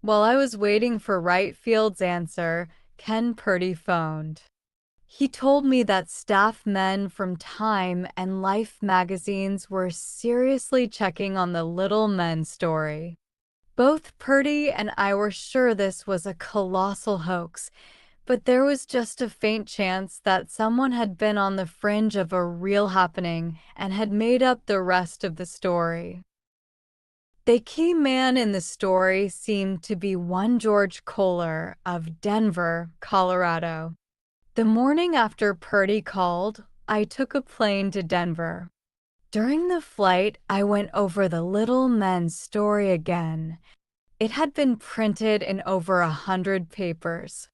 While I was waiting for right field's answer, Ken Purdy phoned. He told me that staff men from Time and Life magazines were seriously checking on the Little Men story. Both Purdy and I were sure this was a colossal hoax, but there was just a faint chance that someone had been on the fringe of a real happening and had made up the rest of the story. The key man in the story seemed to be one George Kohler of Denver, Colorado. The morning after Purdy called, I took a plane to Denver. During the flight, I went over the Little Men's story again. It had been printed in over 100 papers.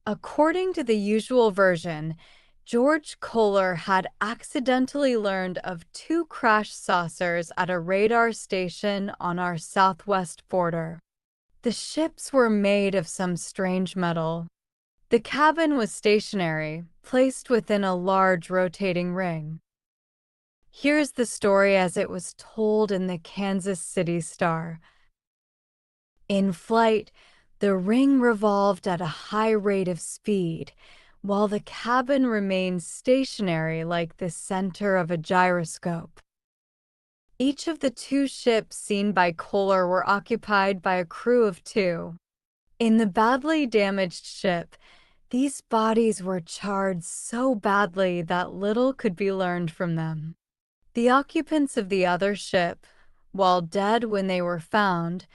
According to the usual version, George Kohler had accidentally learned of two crash saucers at a radar station on our southwest border. The ships were made of some strange metal. The cabin was stationary, placed within a large rotating ring. Here's the story as it was told in the Kansas City Star. In flight, the ring revolved at a high rate of speed, while the cabin remained stationary like the center of a gyroscope. Each of the two ships seen by Kohler were occupied by a crew of two. In the badly damaged ship, these bodies were charred so badly that little could be learned from them. The occupants of the other ship, while dead when they were found,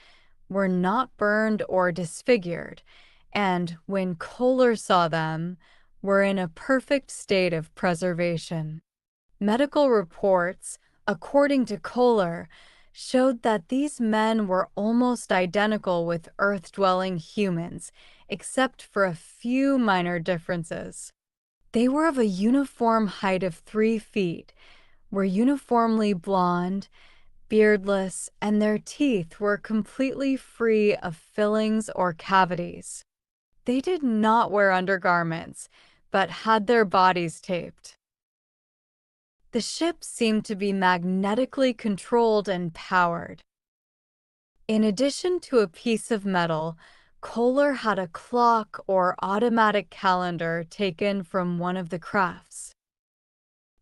were not burned or disfigured, and when Kohler saw them, were in a perfect state of preservation. Medical reports, according to Kohler, showed that these men were almost identical with Earth-dwelling humans, except for a few minor differences. They were of a uniform height of 3 feet, were uniformly blonde, beardless, and their teeth were completely free of fillings or cavities. They did not wear undergarments, but had their bodies taped. The ship seemed to be magnetically controlled and powered. In addition to a piece of metal, Kohler had a clock or automatic calendar taken from one of the crafts.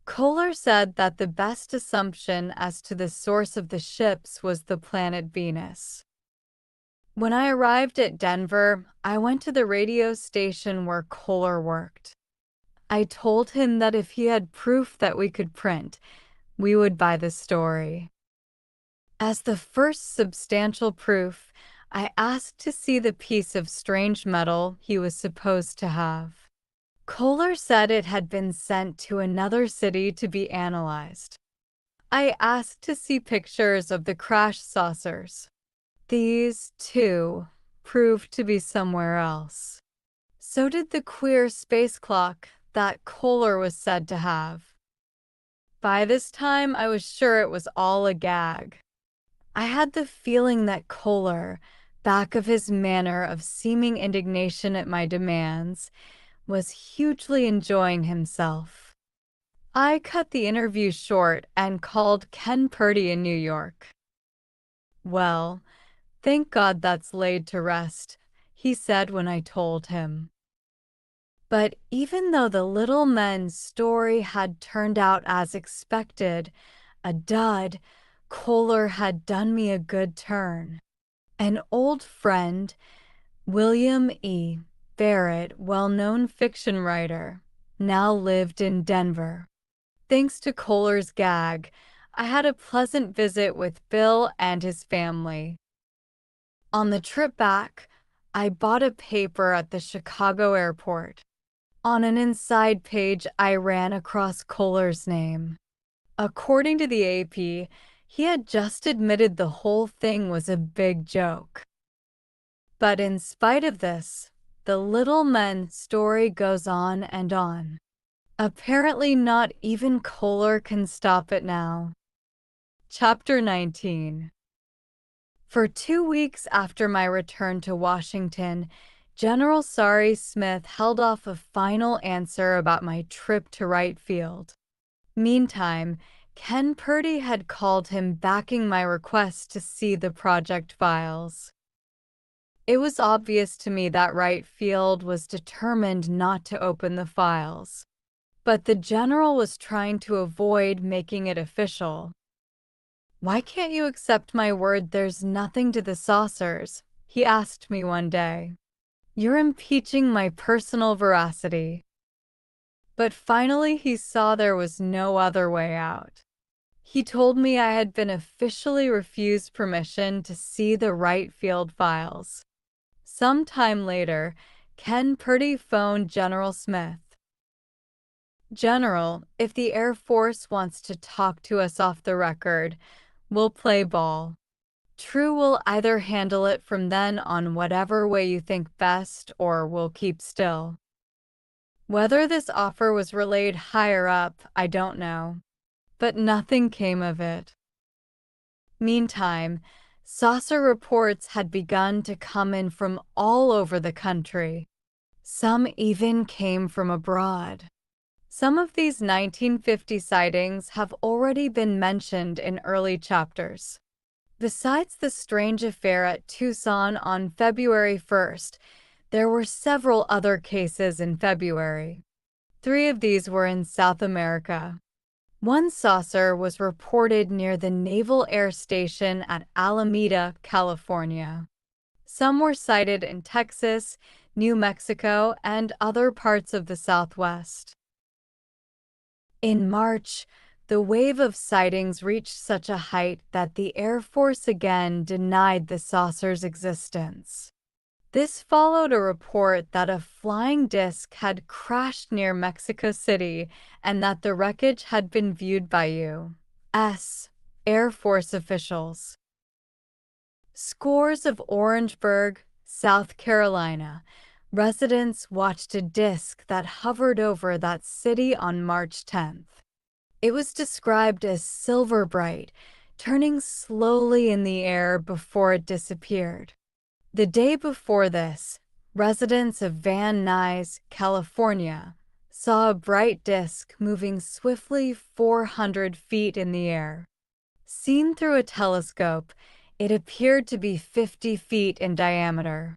Kohler said that the best assumption as to the source of the ships was the planet Venus. When I arrived at Denver, I went to the radio station where Kohler worked. I told him that if he had proof that we could print, we would buy the story. As the first substantial proof, I asked to see the piece of strange metal he was supposed to have. Kohler said it had been sent to another city to be analyzed. I asked to see pictures of the crash saucers. These, too, proved to be somewhere else. So did the queer space clock that Kohler was said to have. By this time, I was sure it was all a gag. I had the feeling that Kohler, back of his manner of seeming indignation at my demands, was hugely enjoying himself. I cut the interview short and called Ken Purdy in New York. "Well, thank God that's laid to rest," he said when I told him. But even though the Little Men's story had turned out as expected, a dud, Kohler had done me a good turn. An old friend, William E. Barrett, well-known fiction writer, now lived in Denver. Thanks to Kohler's gag, I had a pleasant visit with Bill and his family. On the trip back, I bought a paper at the Chicago airport. On an inside page, I ran across Kohler's name. According to the AP, he had just admitted the whole thing was a big joke. But in spite of this, the Little Men story goes on and on. Apparently not even Kohler can stop it now. Chapter 19. For 2 weeks after my return to Washington, General Sari Smith held off a final answer about my trip to Wright Field. Meantime, Ken Purdy had called him backing my request to see the project files. It was obvious to me that Wright Field was determined not to open the files. But the general was trying to avoid making it official. "Why can't you accept my word there's nothing to the saucers?" he asked me one day. "You're impeaching my personal veracity." But finally he saw there was no other way out. He told me I had been officially refused permission to see the Wright Field files. Some time later, Ken Purdy phoned General Smith. "General, if the Air Force wants to talk to us off the record, we'll play ball. True will either handle it from then on whatever way you think best, or we'll keep still." Whether this offer was relayed higher up, I don't know. But nothing came of it. Meantime, saucer reports had begun to come in from all over the country. Some even came from abroad. Some of these 1950 sightings have already been mentioned in early chapters. Besides the strange affair at Tucson on February 1st, there were several other cases in February. 3 of these were in South America. One saucer was reported near the Naval Air Station at Alameda, California. Some were sighted in Texas, New Mexico, and other parts of the Southwest. In March, the wave of sightings reached such a height that the Air Force again denied the saucer's existence. This followed a report that a flying disc had crashed near Mexico City and that the wreckage had been viewed by U.S. Air Force officials. Scores of Orangeburg, South Carolina, residents watched a disc that hovered over that city on March 10th. It was described as silver bright, turning slowly in the air before it disappeared. The day before this, residents of Van Nuys, California, saw a bright disk moving swiftly 400 feet in the air. Seen through a telescope, it appeared to be 50 feet in diameter.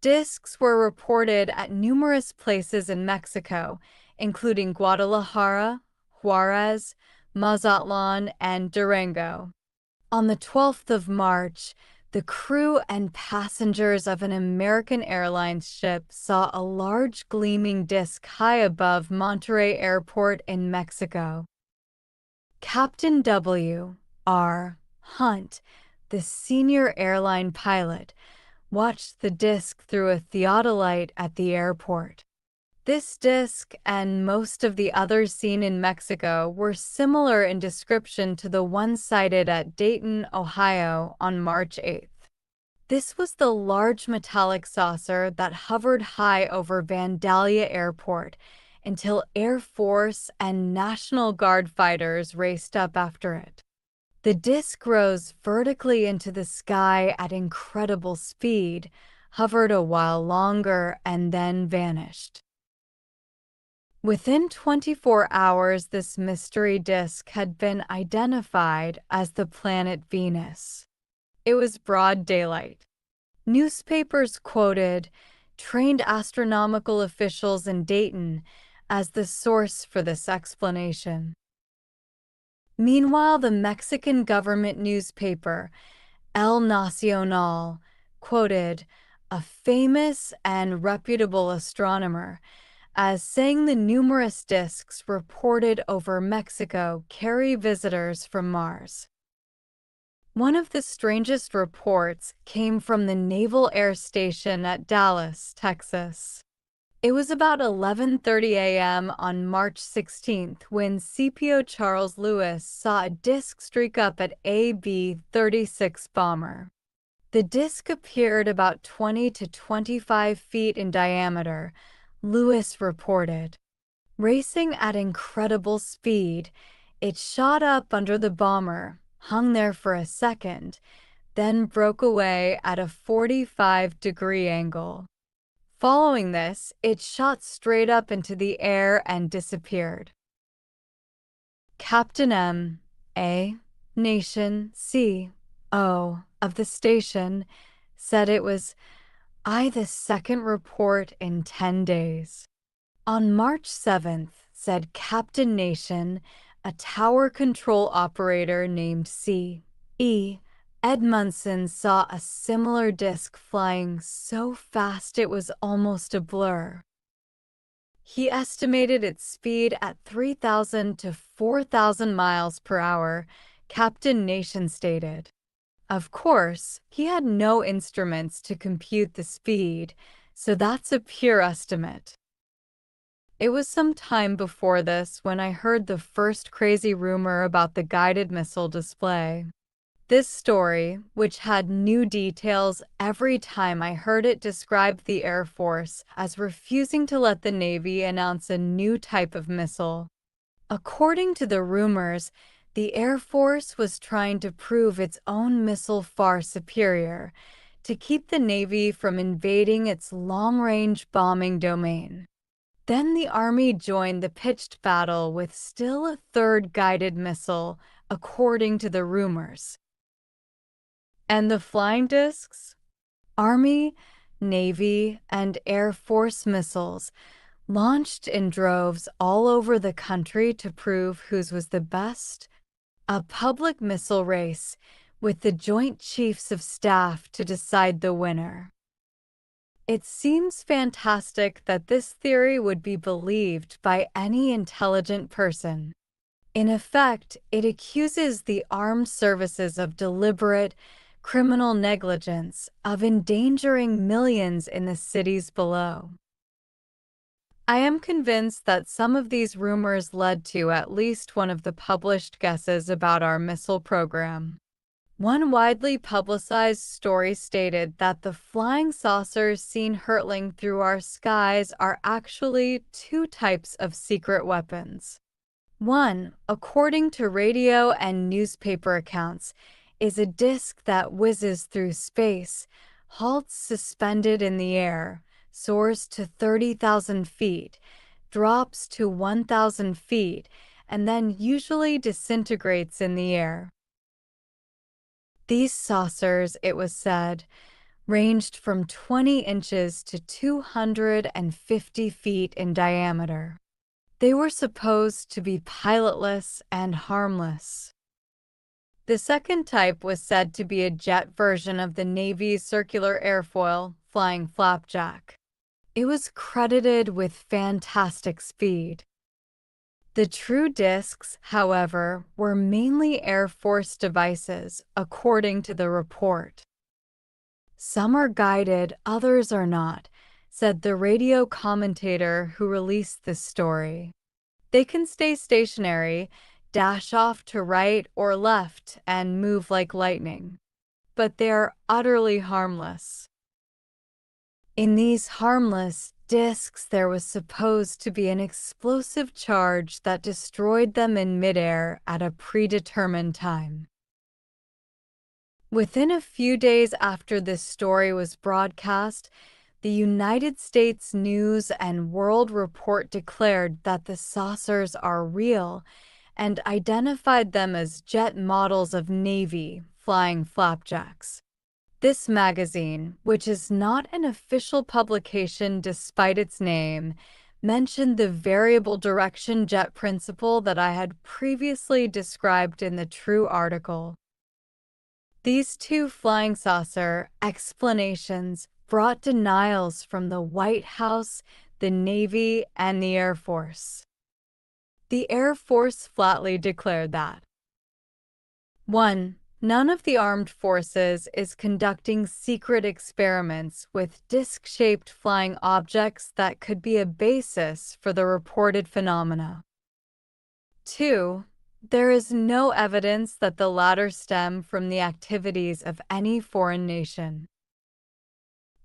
Discs were reported at numerous places in Mexico, including Guadalajara, Juarez, Mazatlan, and Durango. On the 12th of March, the crew and passengers of an American Airlines ship saw a large gleaming disc high above Monterrey Airport in Mexico. Captain W. R. Hunt, the senior airline pilot, watched the disc through a theodolite at the airport. This disc and most of the others seen in Mexico were similar in description to the one sighted at Dayton, Ohio on March 8th. This was the large metallic saucer that hovered high over Vandalia Airport until Air Force and National Guard fighters raced up after it. The disc rose vertically into the sky at incredible speed, hovered a while longer, and then vanished. Within 24 hours, this mystery disk had been identified as the planet Venus. It was broad daylight. Newspapers quoted trained astronomical officials in Dayton as the source for this explanation. Meanwhile, the Mexican government newspaper, El Nacional, quoted a famous and reputable astronomer as saying the numerous disks reported over Mexico carry visitors from Mars. One of the strangest reports came from the Naval Air Station at Dallas, Texas. It was about 11:30 a.m. on March 16th when CPO Charles Lewis saw a disc streak up at a B-36 bomber. The disc appeared about 20 to 25 feet in diameter, Lewis reported. Racing at incredible speed, it shot up under the bomber, hung there for a second, then broke away at a 45-degree angle. Following this, it shot straight up into the air and disappeared. Captain M.A. Nation C.O. of the station said it was the second report in 10 days. On March 7th, said Captain Nation, a tower control operator named C.E. Edmundson saw a similar disk flying so fast it was almost a blur. He estimated its speed at 3,000 to 4,000 miles per hour, Captain Nation stated. Of course, he had no instruments to compute the speed, so that's a pure estimate. It was some time before this when I heard the first crazy rumor about the guided missile display. This story, which had new details every time I heard it, described the Air Force as refusing to let the Navy announce a new type of missile. According to the rumors, the Air Force was trying to prove its own missile far superior, to keep the Navy from invading its long-range bombing domain. Then the Army joined the pitched battle with still a third guided missile, according to the rumors. And the flying discs? Army, Navy, and Air Force missiles launched in droves all over the country to prove whose was the best. A public missile race with the Joint Chiefs of Staff to decide the winner. It seems fantastic that this theory would be believed by any intelligent person. In effect, it accuses the armed services of deliberate, criminal negligence, of endangering millions in the cities below. I am convinced that some of these rumors led to at least one of the published guesses about our missile program. One widely publicized story stated that the flying saucers seen hurtling through our skies are actually two types of secret weapons. One, according to radio and newspaper accounts, is a disk that whizzes through space, halts suspended in the air, soars to 30,000 feet, drops to 1,000 feet, and then usually disintegrates in the air. These saucers, it was said, ranged from 20 inches to 250 feet in diameter. They were supposed to be pilotless and harmless. The second type was said to be a jet version of the Navy's circular airfoil, flying flapjack. It was credited with fantastic speed. The true discs, however, were mainly Air Force devices, according to the report. Some are guided, others are not, said the radio commentator who released this story. They can stay stationary, dash off to right or left, and move like lightning. But they are utterly harmless. In these harmless discs, there was supposed to be an explosive charge that destroyed them in midair at a predetermined time. Within a few days after this story was broadcast, the United States News and World Report declared that the saucers are real and identified them as jet models of Navy flying flapjacks. This magazine, which is not an official publication despite its name, mentioned the variable direction jet principle that I had previously described in the True article. These two flying saucer explanations brought denials from the White House, the Navy, and the Air Force. The Air Force flatly declared that 1. None of the armed forces is conducting secret experiments with disc-shaped flying objects that could be a basis for the reported phenomena. 2. There is no evidence that the latter stem from the activities of any foreign nation.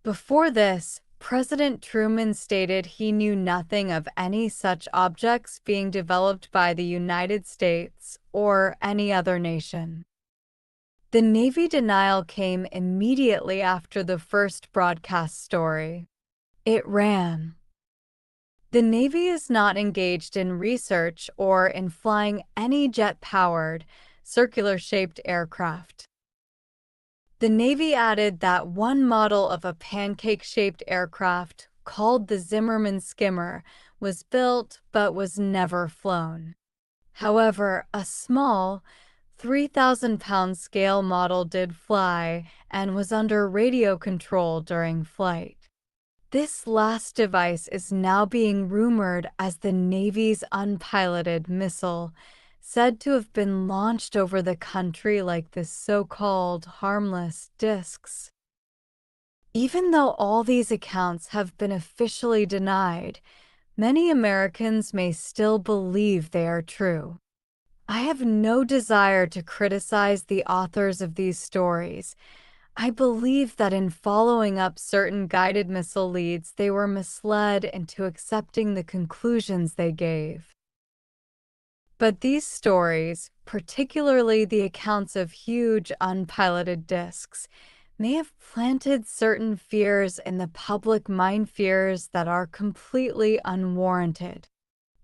Before this, President Truman stated he knew nothing of any such objects being developed by the United States or any other nation. The Navy denial came immediately after the first broadcast story. It ran, "The Navy is not engaged in research or in flying any jet-powered, circular-shaped aircraft." The Navy added that one model of a pancake-shaped aircraft, called the Zimmermann Skimmer, was built but was never flown. However, a small, 3,000-pound scale model did fly and was under radio control during flight. This last device is now being rumored as the Navy's unpiloted missile, said to have been launched over the country like the so-called harmless discs. Even though all these accounts have been officially denied, many Americans may still believe they are true. I have no desire to criticize the authors of these stories. I believe that in following up certain guided missile leads, they were misled into accepting the conclusions they gave. But these stories, particularly the accounts of huge unpiloted discs, may have planted certain fears in the public mind, fears that are completely unwarranted.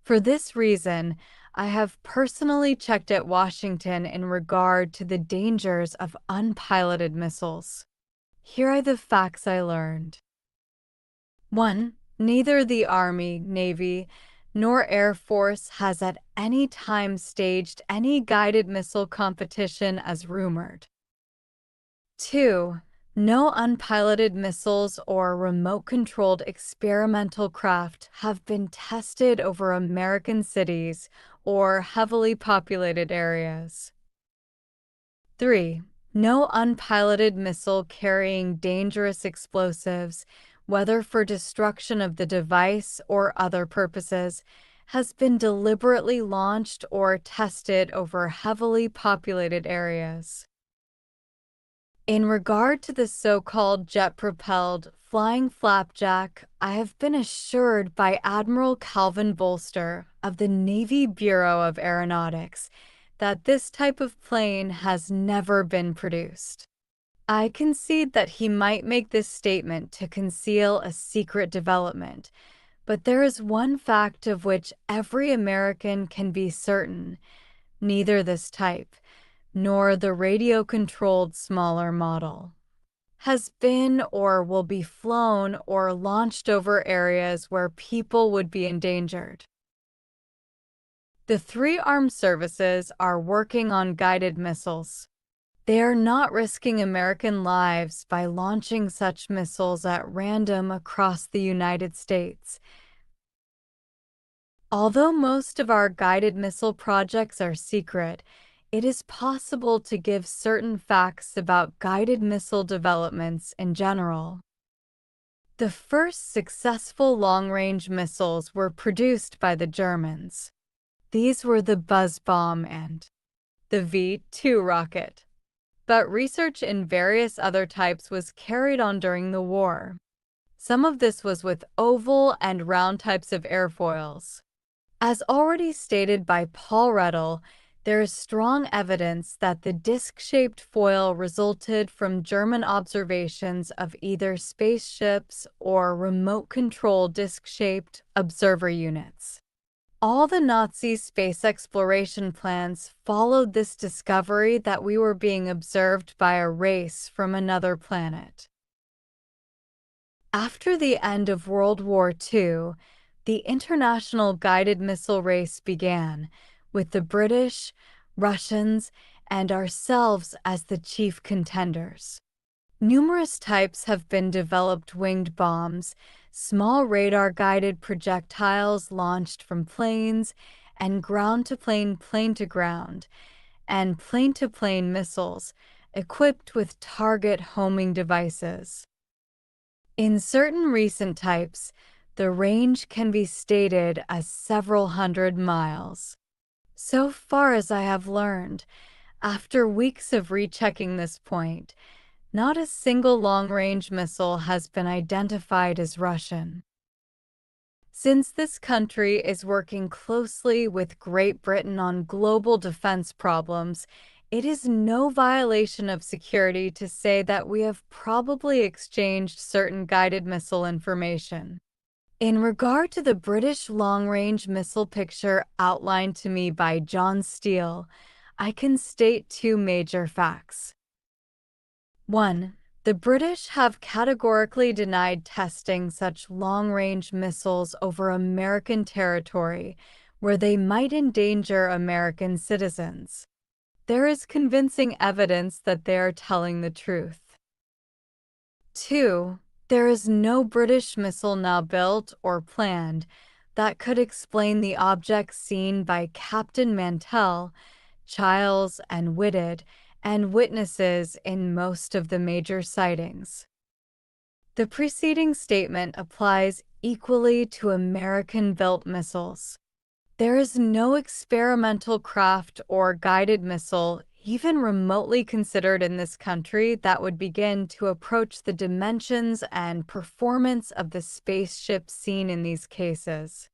For this reason, I have personally checked at Washington in regard to the dangers of unpiloted missiles. Here are the facts I learned. 1. Neither the Army, Navy, nor Air Force has at any time staged any guided missile competition as rumored. 2. No unpiloted missiles or remote-controlled experimental craft have been tested over American cities or heavily populated areas. 3. No unpiloted missile carrying dangerous explosives, whether for destruction of the device or other purposes, has been deliberately launched or tested over heavily populated areas. In regard to the so-called jet-propelled flying flapjack, I have been assured by Admiral Calvin Bolster of the Navy Bureau of Aeronautics that this type of plane has never been produced. I concede that he might make this statement to conceal a secret development, but there is one fact of which every American can be certain: neither this type, nor the radio-controlled smaller model, has been or will be flown or launched over areas where people would be endangered. The three armed services are working on guided missiles. They are not risking American lives by launching such missiles at random across the United States. Although most of our guided missile projects are secret, it is possible to give certain facts about guided missile developments in general. The first successful long-range missiles were produced by the Germans. These were the Buzz bomb and the V-2 rocket. But research in various other types was carried on during the war. Some of this was with oval and round types of airfoils. As already stated by Paul Rettel, there is strong evidence that the disc-shaped foil resulted from German observations of either spaceships or remote-controlled disc-shaped observer units. All the Nazi space exploration plans followed this discovery that we were being observed by a race from another planet. After the end of World War II, the international guided missile race began, with the British, Russians, and ourselves as the chief contenders. Numerous types have been developed: winged bombs, small radar-guided projectiles launched from planes, and ground-to-plane, plane-to-ground, and plane-to-plane missiles equipped with target homing devices. In certain recent types, the range can be stated as several hundred miles. So far as I have learned, after weeks of rechecking this point, not a single long-range missile has been identified as Russian. Since this country is working closely with Great Britain on global defense problems, it is no violation of security to say that we have probably exchanged certain guided missile information. In regard to the British long-range missile picture outlined to me by John Steele, I can state two major facts. 1. The British have categorically denied testing such long-range missiles over American territory where they might endanger American citizens. There is convincing evidence that they are telling the truth. 2. There is no British missile now built or planned that could explain the objects seen by Captain Mantell, Childs, and Whitted, and witnesses in most of the major sightings. The preceding statement applies equally to American-built missiles. There is no experimental craft or guided missile even remotely considered in this country that would begin to approach the dimensions and performance of the spaceships seen in these cases.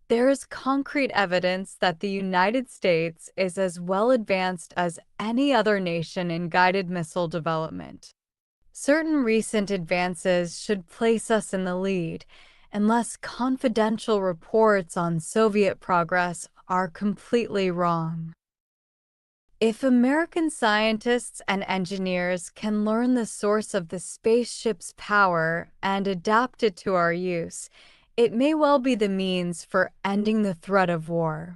There is concrete evidence that the United States is as well advanced as any other nation in guided missile development. Certain recent advances should place us in the lead, unless confidential reports on Soviet progress are completely wrong. If American scientists and engineers can learn the source of the spaceship's power and adapt it to our use, it may well be the means for ending the threat of war.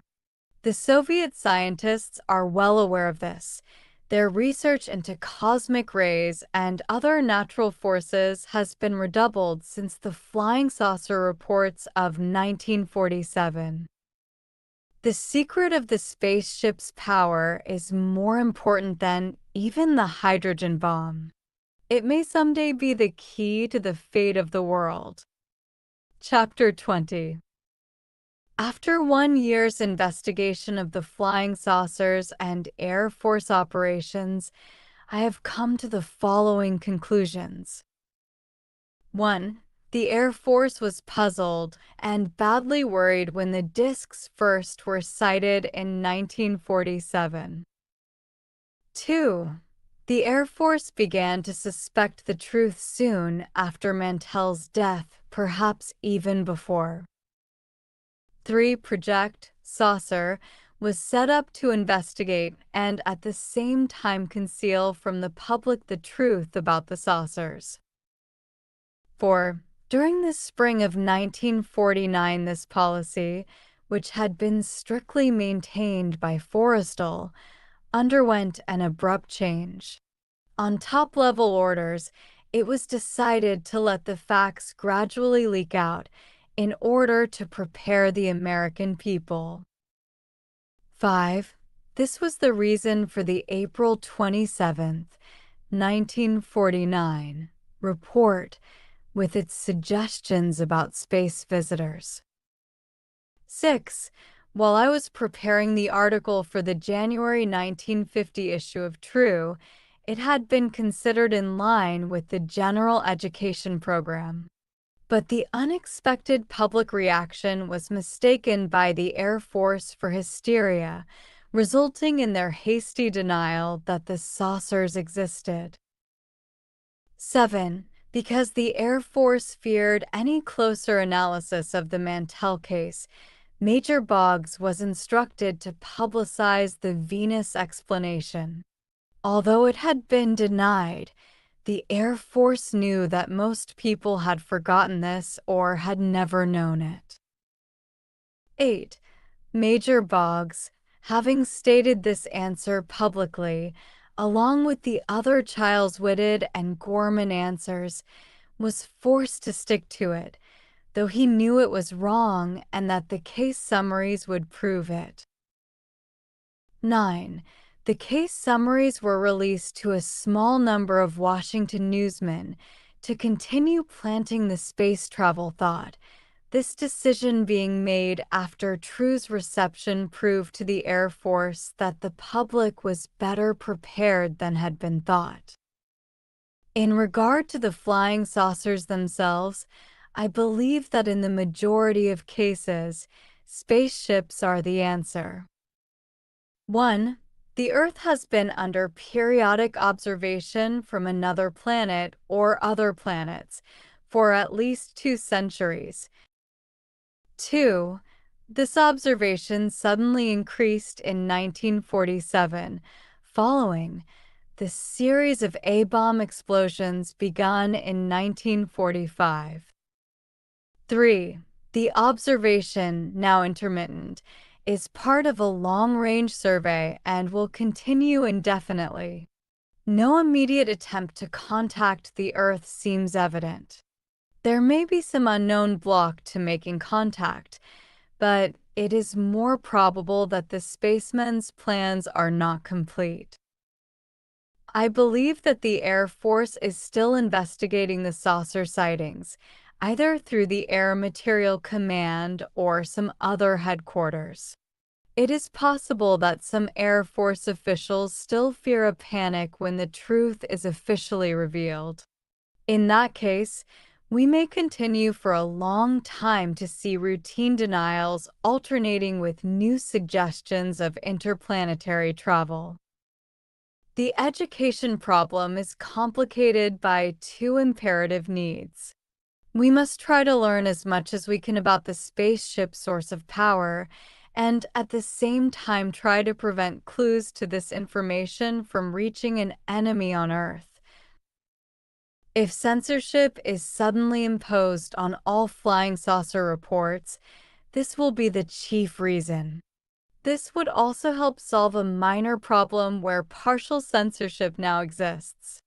The Soviet scientists are well aware of this. Their research into cosmic rays and other natural forces has been redoubled since the flying saucer reports of 1947. The secret of the spaceship's power is more important than even the hydrogen bomb. It may someday be the key to the fate of the world. Chapter 20. After 1 year's investigation of the flying saucers and Air Force operations, I have come to the following conclusions. 1. The Air Force was puzzled and badly worried when the discs first were sighted in 1947. 2. The Air Force began to suspect the truth soon after Mantell's death, perhaps even before. 3. Project Saucer was set up to investigate and at the same time conceal from the public the truth about the saucers. 4. During the spring of 1949, this policy, which had been strictly maintained by Forrestal, underwent an abrupt change. On top-level orders, it was decided to let the facts gradually leak out in order to prepare the American people. 5. This was the reason for the April 27, 1949, report with its suggestions about space visitors. 6. While I was preparing the article for the January 1950 issue of True, it had been considered in line with the general education program. But the unexpected public reaction was mistaken by the Air Force for hysteria, resulting in their hasty denial that the saucers existed. 7. Because the Air Force feared any closer analysis of the Mantell case, Major Boggs was instructed to publicize the Venus explanation. Although it had been denied, the Air Force knew that most people had forgotten this or had never known it. 8. Major Boggs, having stated this answer publicly, along with the other Childs-Whitted and Gorman answers, was forced to stick to it, though he knew it was wrong and that the case summaries would prove it. 9. The case summaries were released to a small number of Washington newsmen to continue planting the space travel thought, this decision being made after True's reception proved to the Air Force that the public was better prepared than had been thought. In regard to the flying saucers themselves, I believe that in the majority of cases, spaceships are the answer. 1. The Earth has been under periodic observation from another planet or other planets for at least 2 centuries. 2. This observation suddenly increased in 1947, following The series of A-bomb explosions begun in 1945. 3. The observation, now intermittent, is part of a long-range survey and will continue indefinitely. No immediate attempt to contact the Earth seems evident. There may be some unknown block to making contact, but it is more probable that the spacemen's plans are not complete. I believe that the Air Force is still investigating the saucer sightings, either through the Air Material Command or some other headquarters. It is possible that some Air Force officials still fear a panic when the truth is officially revealed. In that case, we may continue for a long time to see routine denials alternating with new suggestions of interplanetary travel. The education problem is complicated by two imperative needs. We must try to learn as much as we can about the spaceship source of power, and at the same time try to prevent clues to this information from reaching an enemy on Earth. If censorship is suddenly imposed on all flying saucer reports, this will be the chief reason. This would also help solve a minor problem where partial censorship now exists.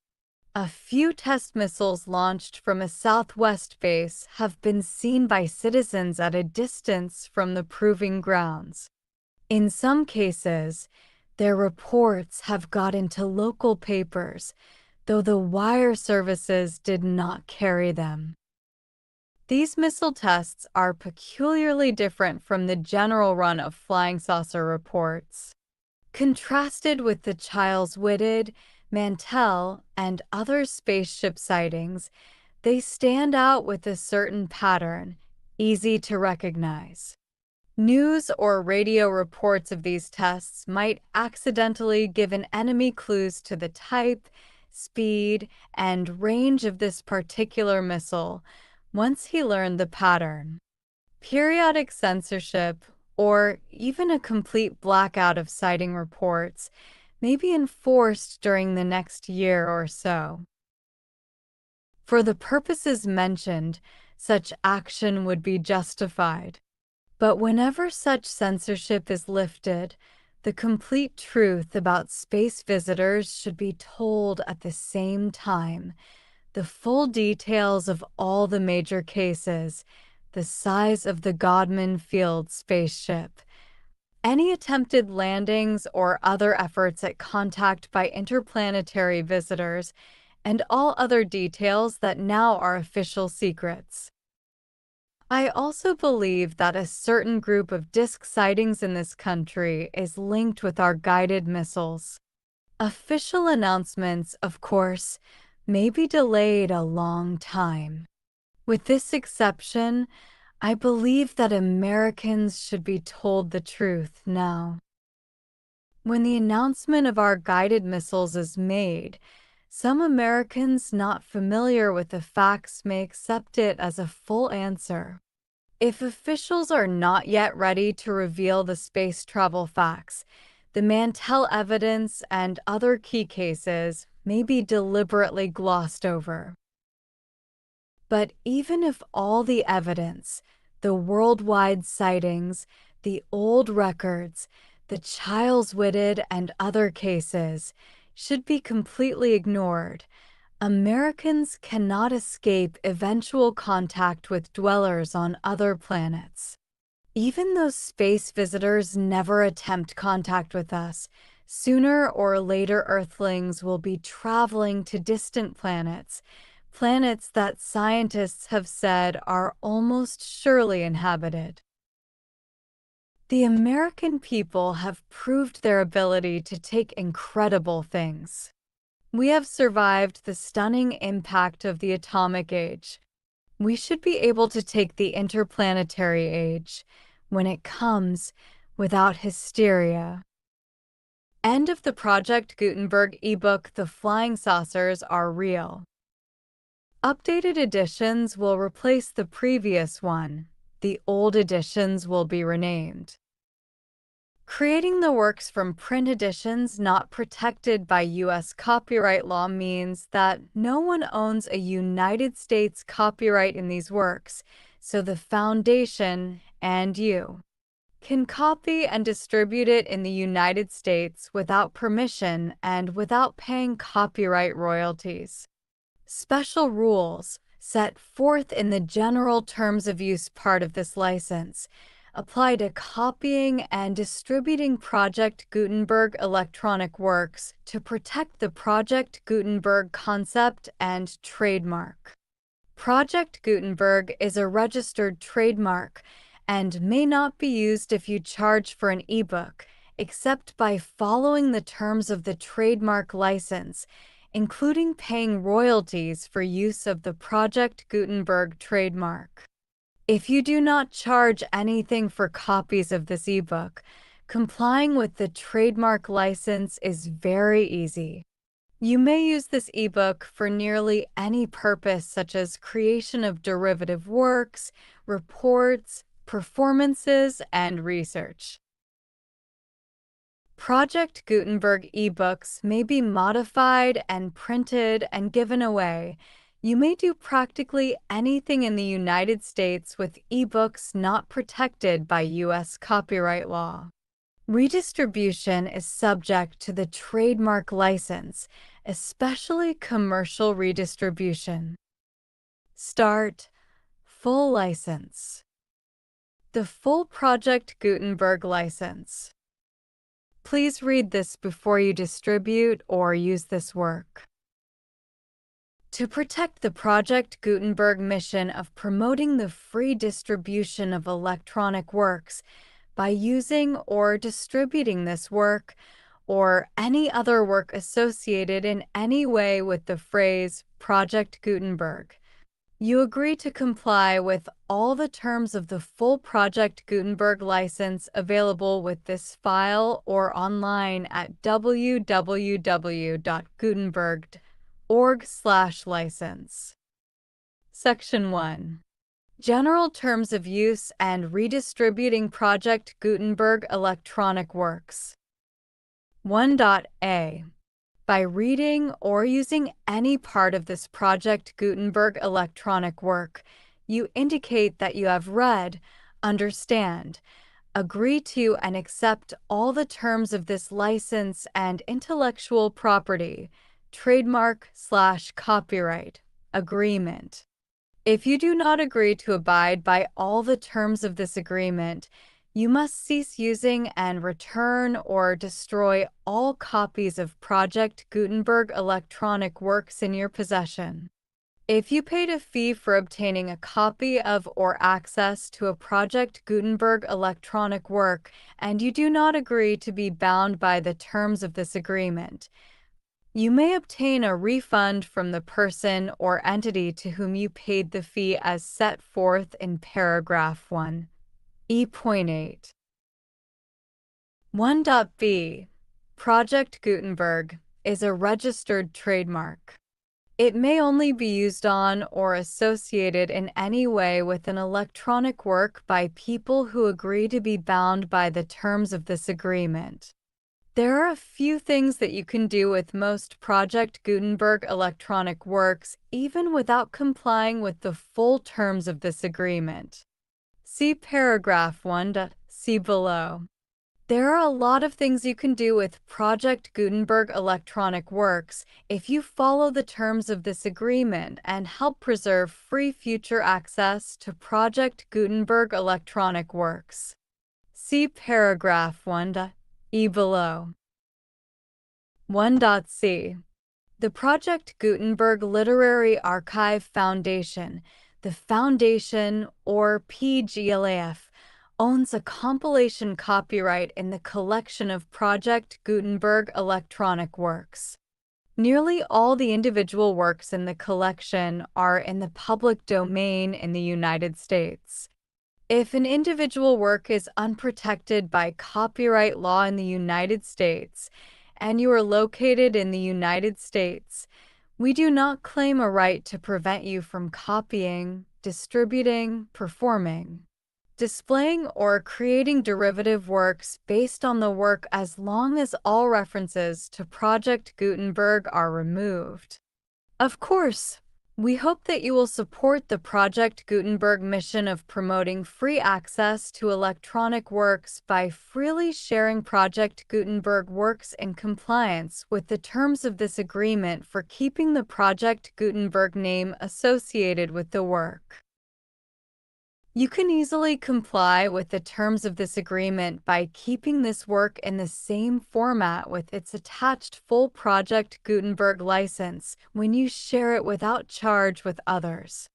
A few test missiles launched from a Southwest base have been seen by citizens at a distance from the proving grounds. In some cases, their reports have got into local papers, though the wire services did not carry them. These missile tests are peculiarly different from the general run of flying saucer reports. Contrasted with the Chiles-Whitted, Mantell, and other spaceship sightings, they stand out with a certain pattern, easy to recognize. News or radio reports of these tests might accidentally give an enemy clues to the type, speed, and range of this particular missile once he learned the pattern. Periodic censorship, or even a complete blackout of sighting reports, may be enforced during the next year or so. For the purposes mentioned, such action would be justified. But whenever such censorship is lifted, the complete truth about space visitors should be told at the same time. The full details of all the major cases, the size of the Godman Field spaceship, any attempted landings or other efforts at contact by interplanetary visitors, and all other details that now are official secrets. I also believe that a certain group of disk sightings in this country is linked with our guided missiles. Official announcements, of course, may be delayed a long time. With this exception, I believe that Americans should be told the truth now. When the announcement of our guided missiles is made, some Americans not familiar with the facts may accept it as a full answer. If officials are not yet ready to reveal the space travel facts, the Mantell evidence and other key cases may be deliberately glossed over. But even if all the evidence, the worldwide sightings, the old records, the Chiles-Whitted and other cases, should be completely ignored, Americans cannot escape eventual contact with dwellers on other planets. Even though space visitors never attempt contact with us, sooner or later Earthlings will be traveling to distant planets, planets that scientists have said are almost surely inhabited. The American people have proved their ability to take incredible things. We have survived the stunning impact of the atomic age. We should be able to take the interplanetary age, when it comes, without hysteria. End of the Project Gutenberg ebook The Flying Saucers Are Real. Updated editions will replace the previous one. The old editions will be renamed. Creating the works from print editions not protected by U.S. copyright law means that no one owns a United States copyright in these works, so the foundation and you can copy and distribute it in the United States without permission and without paying copyright royalties. Special rules, set forth in the General Terms of Use part of this license, apply to copying and distributing Project Gutenberg electronic works to protect the Project Gutenberg concept and trademark. Project Gutenberg is a registered trademark and may not be used if you charge for an ebook, except by following the terms of the trademark license, including paying royalties for use of the Project Gutenberg trademark. If you do not charge anything for copies of this ebook, complying with the trademark license is very easy. You may use this ebook for nearly any purpose, such as creation of derivative works, reports, performances, and research. Project Gutenberg ebooks may be modified and printed and given away. You may do practically anything in the United States with ebooks not protected by U.S. copyright law. Redistribution is subject to the trademark license, especially commercial redistribution. Start full license. The full Project Gutenberg license. Please read this before you distribute or use this work. To protect the Project Gutenberg mission of promoting the free distribution of electronic works by using or distributing this work or any other work associated in any way with the phrase Project Gutenberg, you agree to comply with all the terms of the full Project Gutenberg license available with this file or online at www.gutenberg.org/license. Section 1. General Terms of Use and Redistributing Project Gutenberg Electronic Works. 1.a. By reading or using any part of this Project Gutenberg electronic work, you indicate that you have read, understand, agree to, and accept all the terms of this license and intellectual property, trademark/copyright, agreement. If you do not agree to abide by all the terms of this agreement, you must cease using and return or destroy all copies of Project Gutenberg electronic works in your possession. If you paid a fee for obtaining a copy of or access to a Project Gutenberg electronic work and you do not agree to be bound by the terms of this agreement, you may obtain a refund from the person or entity to whom you paid the fee as set forth in paragraph 1. E.8. 1.b. Project Gutenberg is a registered trademark. It may only be used on or associated in any way with an electronic work by people who agree to be bound by the terms of this agreement. There are a few things that you can do with most Project Gutenberg electronic works even without complying with the full terms of this agreement. See paragraph 1. See below. There are a lot of things you can do with Project Gutenberg electronic works if you follow the terms of this agreement and help preserve free future access to Project Gutenberg electronic works. See paragraph 1. E below. 1.c. The Project Gutenberg Literary Archive Foundation, the Foundation, or PGLAF, owns a compilation copyright in the collection of Project Gutenberg electronic works. Nearly all the individual works in the collection are in the public domain in the United States. If an individual work is unprotected by copyright law in the United States, and you are located in the United States, we do not claim a right to prevent you from copying, distributing, performing, displaying or creating derivative works based on the work as long as all references to Project Gutenberg are removed. Of course, we hope that you will support the Project Gutenberg mission of promoting free access to electronic works by freely sharing Project Gutenberg works in compliance with the terms of this agreement for keeping the Project Gutenberg name associated with the work. You can easily comply with the terms of this agreement by keeping this work in the same format with its attached full Project Gutenberg license when you share it without charge with others.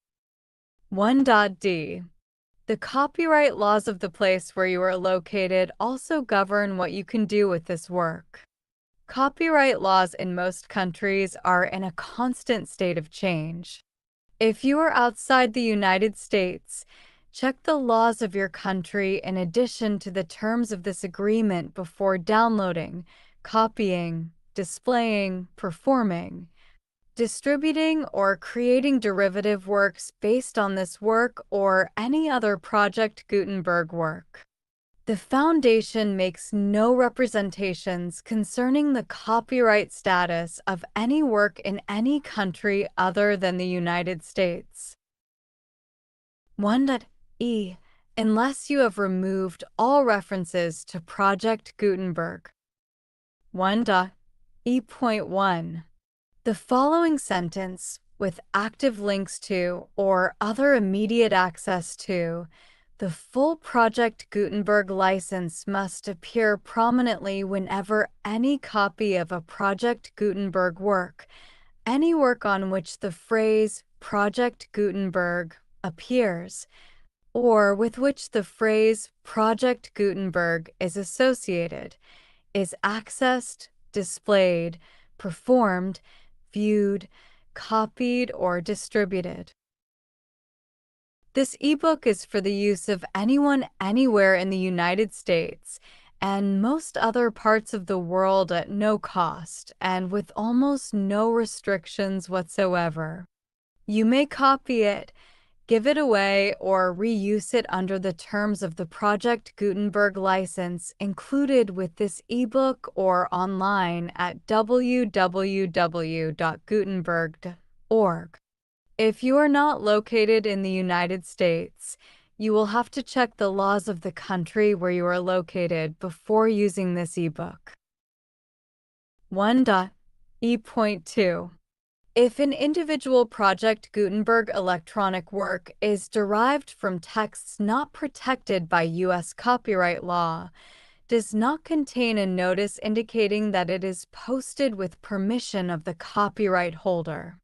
1.d. The copyright laws of the place where you are located also govern what you can do with this work. Copyright laws in most countries are in a constant state of change. If you are outside the United States, check the laws of your country in addition to the terms of this agreement before downloading, copying, displaying, performing, distributing, or creating derivative works based on this work or any other Project Gutenberg work. The Foundation makes no representations concerning the copyright status of any work in any country other than the United States. 1.e. Unless you have removed all references to Project Gutenberg. 1.e.1. The following sentence, with active links to or other immediate access to the full Project Gutenberg license must appear prominently whenever any copy of a Project Gutenberg work, any work on which the phrase Project Gutenberg appears, or with which the phrase Project Gutenberg is associated, is accessed, displayed, performed, viewed, copied, or distributed. This ebook is for the use of anyone anywhere in the United States and most other parts of the world at no cost and with almost no restrictions whatsoever. You may copy it, give it away, or reuse it under the terms of the Project Gutenberg license included with this ebook or online at www.gutenberg.org. If you are not located in the United States, you will have to check the laws of the country where you are located before using this ebook. 1.e.2. If an individual Project Gutenberg electronic work is derived from texts not protected by U.S. copyright law, does not contain a notice indicating that it is posted with permission of the copyright holder,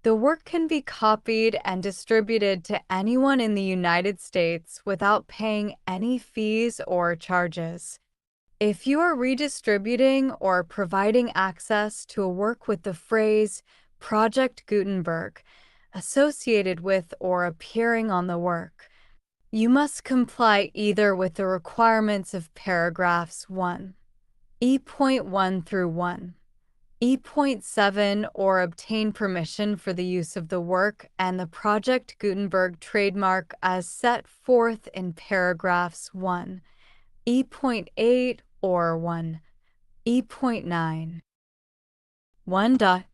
the work can be copied and distributed to anyone in the United States without paying any fees or charges. If you are redistributing or providing access to a work with the phrase Project Gutenberg associated with or appearing on the work, you must comply either with the requirements of paragraphs 1, e.1 through 1, e.7, or obtain permission for the use of the work and the Project Gutenberg trademark as set forth in paragraphs 1, e.8, or 1, e.9. 1.e.3.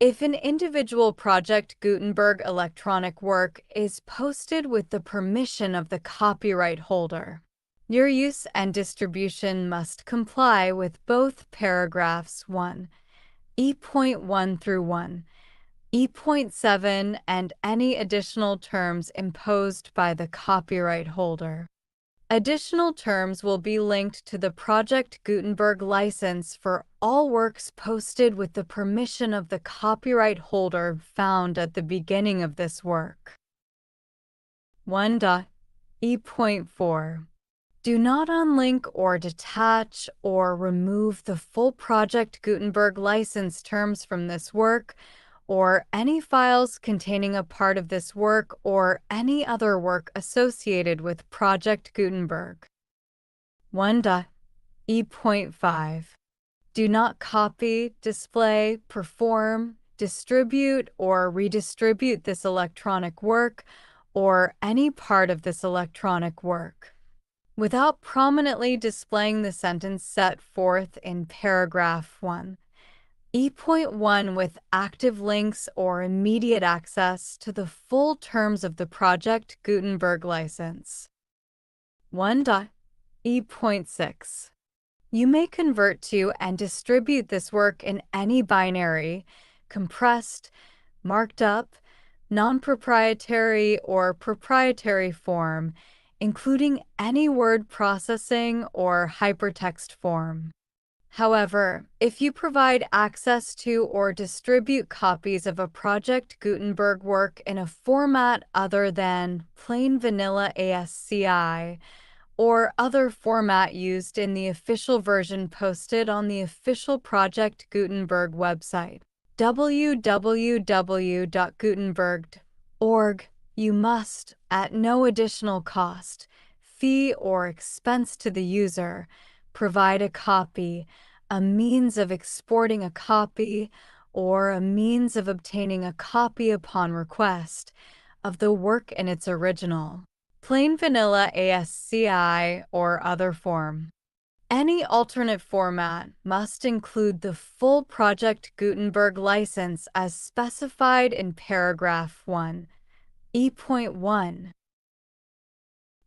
If an individual Project Gutenberg electronic work is posted with the permission of the copyright holder, your use and distribution must comply with both paragraphs 1, e.1 through 1, e.7, and any additional terms imposed by the copyright holder. Additional terms will be linked to the Project Gutenberg license for all works posted with the permission of the copyright holder found at the beginning of this work. 1.e.4. Do not unlink or detach or remove the full Project Gutenberg license terms from this work or any files containing a part of this work or any other work associated with Project Gutenberg. 1.e.5. Do not copy, display, perform, distribute, or redistribute this electronic work or any part of this electronic work, without prominently displaying the sentence set forth in paragraph 1. E.1 with active links or immediate access to the full terms of the Project Gutenberg license. 1.E.6. You may convert to and distribute this work in any binary, compressed, marked up, non-proprietary, or proprietary form, including any word processing or hypertext form. However, if you provide access to or distribute copies of a Project Gutenberg work in a format other than plain vanilla ASCII, or other format used in the official version posted on the official Project Gutenberg website, www.gutenberg.org, you must, at no additional cost, fee, or expense to the user, provide a copy, a means of exporting a copy, or a means of obtaining a copy upon request of the work in its original, plain vanilla ASCII, or other form. Any alternate format must include the full Project Gutenberg license as specified in paragraph 1, E.1.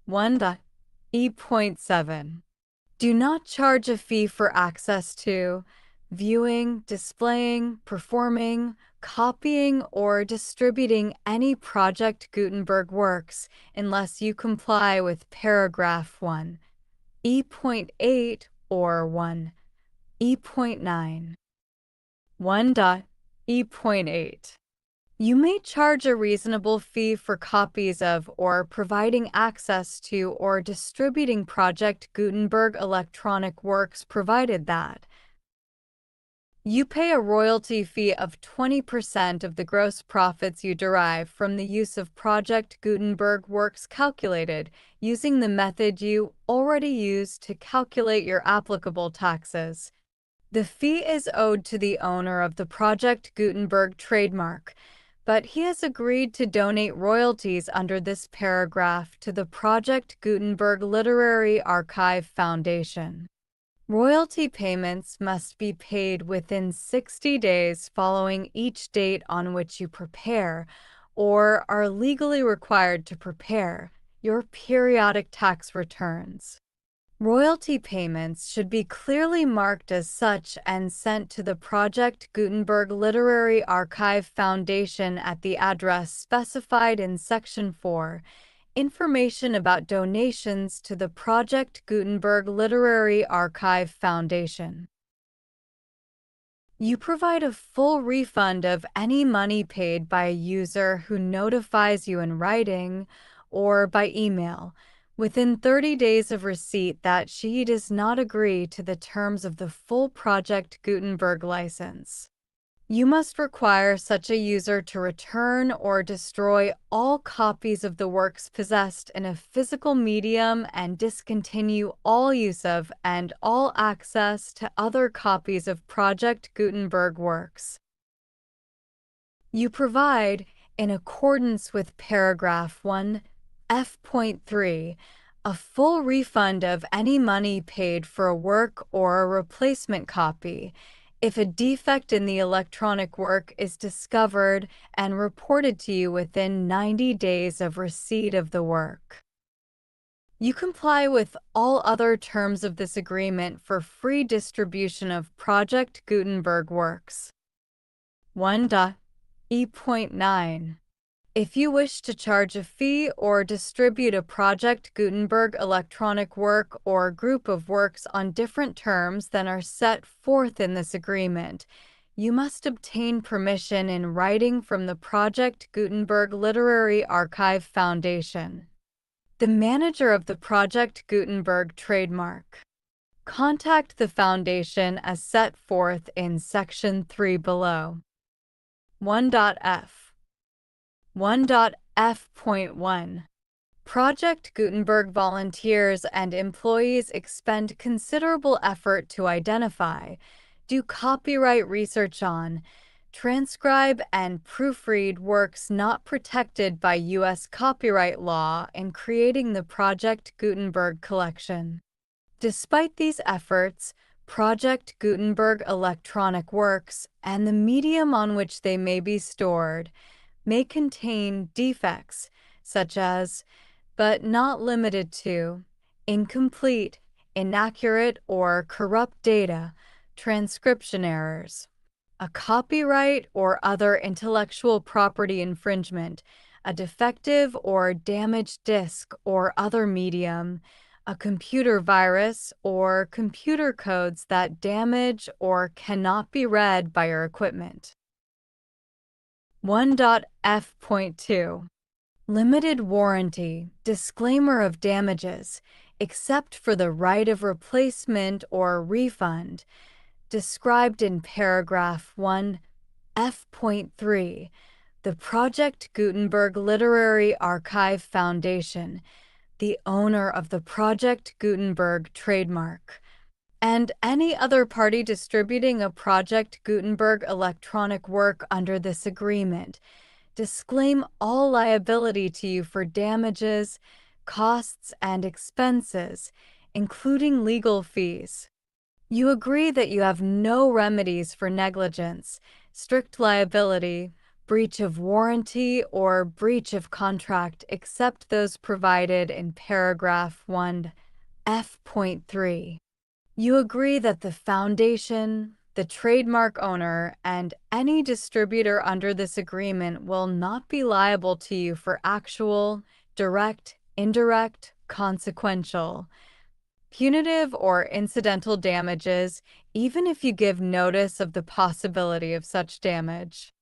1.E.7. Do not charge a fee for access to, viewing, displaying, performing, copying, or distributing any Project Gutenberg works unless you comply with paragraph 1, E.8 or 1, E.9. 1.E.8. You may charge a reasonable fee for copies of or providing access to or distributing Project Gutenberg electronic works provided that you pay a royalty fee of 20% of the gross profits you derive from the use of Project Gutenberg works calculated using the method you already use to calculate your applicable taxes. The fee is owed to the owner of the Project Gutenberg trademark, but he has agreed to donate royalties under this paragraph to the Project Gutenberg Literary Archive Foundation. Royalty payments must be paid within 60 days following each date on which you prepare, or are legally required to prepare, your periodic tax returns. Royalty payments should be clearly marked as such and sent to the Project Gutenberg Literary Archive Foundation at the address specified in Section 4, Information about donations to the Project Gutenberg Literary Archive Foundation. You provide a full refund of any money paid by a user who notifies you in writing or by email within 30 days of receipt that she does not agree to the terms of the full Project Gutenberg license. You must require such a user to return or destroy all copies of the works possessed in a physical medium and discontinue all use of and all access to other copies of Project Gutenberg works. You provide, in accordance with paragraph 1, F.3, a full refund of any money paid for a work or a replacement copy if a defect in the electronic work is discovered and reported to you within 90 days of receipt of the work. You comply with all other terms of this agreement for free distribution of Project Gutenberg works. 1.E.9. If you wish to charge a fee or distribute a Project Gutenberg electronic work or group of works on different terms than are set forth in this agreement, you must obtain permission in writing from the Project Gutenberg Literary Archive Foundation, the manager of the Project Gutenberg trademark. Contact the Foundation as set forth in Section 3 below. 1.F. 1.F.1. Project Gutenberg volunteers and employees expend considerable effort to identify, do copyright research on, transcribe and proofread works not protected by U.S. copyright law in creating the Project Gutenberg collection. Despite these efforts, Project Gutenberg electronic works and the medium on which they may be stored may contain defects such as, but not limited to, incomplete, inaccurate, or corrupt data, transcription errors, a copyright or other intellectual property infringement, a defective or damaged disk or other medium, a computer virus, or computer codes that damage or cannot be read by your equipment. 1.f.2 Limited warranty, disclaimer of damages, except for the right of replacement or refund, described in paragraph 1, F.3, the Project Gutenberg Literary Archive Foundation, the owner of the Project Gutenberg trademark, and any other party distributing a Project Gutenberg electronic work under this agreement, disclaim all liability to you for damages, costs, and expenses, including legal fees. You agree that you have no remedies for negligence, strict liability, breach of warranty, or breach of contract except those provided in paragraph 1, F.3. You agree that the foundation, the trademark owner, and any distributor under this agreement will not be liable to you for actual, direct, indirect, consequential, punitive, or incidental damages, even if you give notice of the possibility of such damage.